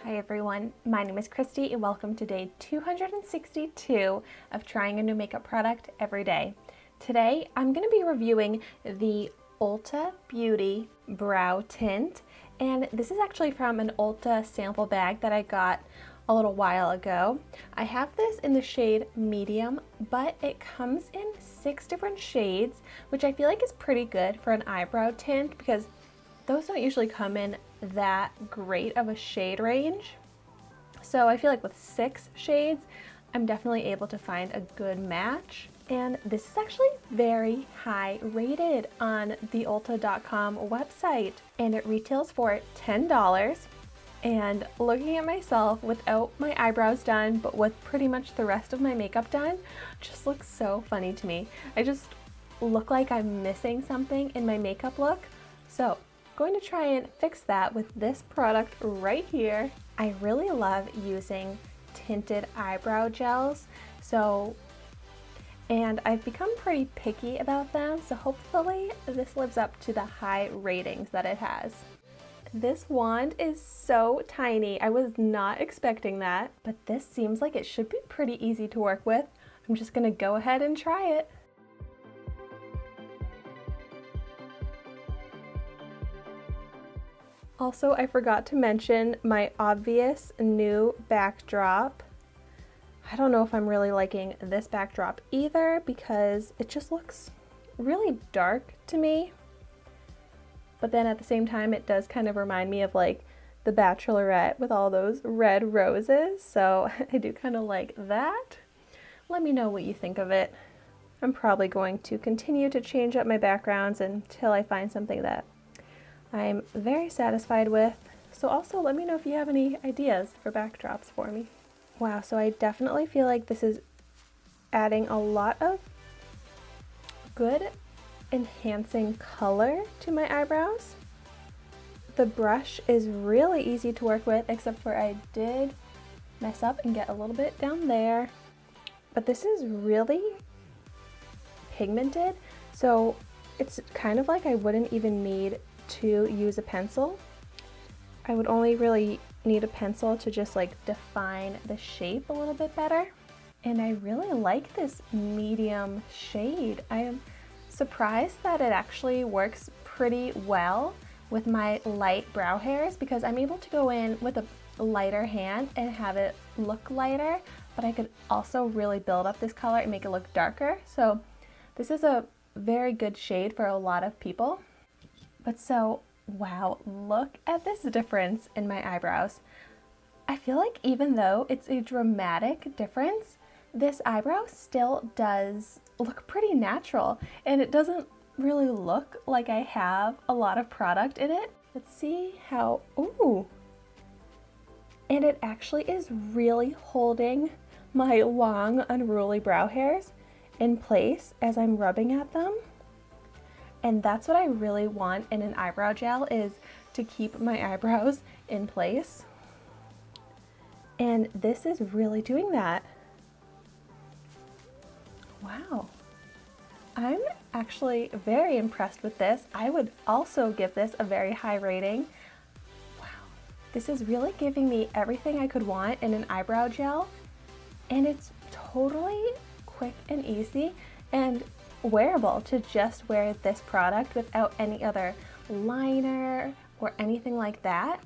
Hi everyone, my name is Christy and welcome to day 262 of trying a new makeup product every day. Today I'm going to be reviewing the Ulta Beauty Brow Tint, and this is actually from an Ulta sample bag that I got a little while ago. I have this in the shade medium, but it comes in 6 different shades, which I feel like is pretty good for an eyebrow tint because those don't usually come in that great of a shade range. So I feel like with 6 shades, I'm definitely able to find a good match. And this is actually very high rated on the Ulta.com website, and it retails for $10. And looking at myself without my eyebrows done, but with pretty much the rest of my makeup done, just looks so funny to me. I just look like I'm missing something in my makeup look. So going to try and fix that with this product right here. I really love using tinted eyebrow gels, and I've become pretty picky about them, so hopefully this lives up to the high ratings that it has. This wand is so tiny. I was not expecting that, but this seems like it should be pretty easy to work with. I'm just gonna go ahead and try it. Also, I forgot to mention my obvious new backdrop. I don't know if I'm really liking this backdrop either because it just looks really dark to me. But then at the same time, it does kind of remind me of like The Bachelorette with all those red roses. So I do kind of like that. Let me know what you think of it. I'm probably going to continue to change up my backgrounds until I find something that I'm very satisfied with. So also let me know if you have any ideas for backdrops for me. Wow, so I definitely feel like this is adding a lot of good enhancing color to my eyebrows. The brush is really easy to work with, except for I did mess up and get a little bit down there. But this is really pigmented, so it's kind of like I wouldn't even need to use a pencil. I would only really need a pencil to just like define the shape a little bit better. And I really like this medium shade. I am surprised that it actually works pretty well with my light brow hairs because I'm able to go in with a lighter hand and have it look lighter, but I could also really build up this color and make it look darker. So this is a very good shade for a lot of people. But so, wow, look at this difference in my eyebrows. I feel like even though it's a dramatic difference, this eyebrow still does look pretty natural, and it doesn't really look like I have a lot of product in it. Let's see how, ooh. And it actually is really holding my long, unruly brow hairs in place as I'm rubbing at them. And that's what I really want in an eyebrow gel, is to keep my eyebrows in place. And this is really doing that. Wow. I'm actually very impressed with this. I would also give this a very high rating. Wow. This is really giving me everything I could want in an eyebrow gel. And it's totally quick and easy and wearable to just wear this product without any other liner or anything like that.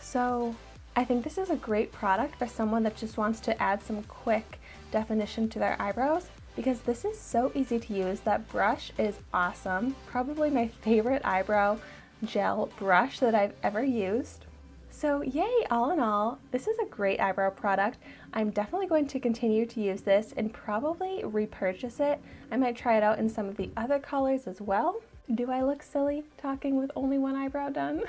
So I think this is a great product for someone that just wants to add some quick definition to their eyebrows, because this is so easy to use. That brush is awesome. Probably my favorite eyebrow gel brush that I've ever used. So yay, all in all, this is a great eyebrow product. I'm definitely going to continue to use this and probably repurchase it. I might try it out in some of the other colors as well. Do I look silly talking with only one eyebrow done?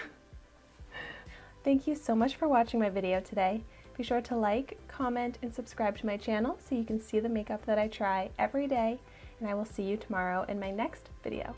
Thank you so much for watching my video today. Be sure to like, comment, and subscribe to my channel so you can see the makeup that I try every day, and I will see you tomorrow in my next video.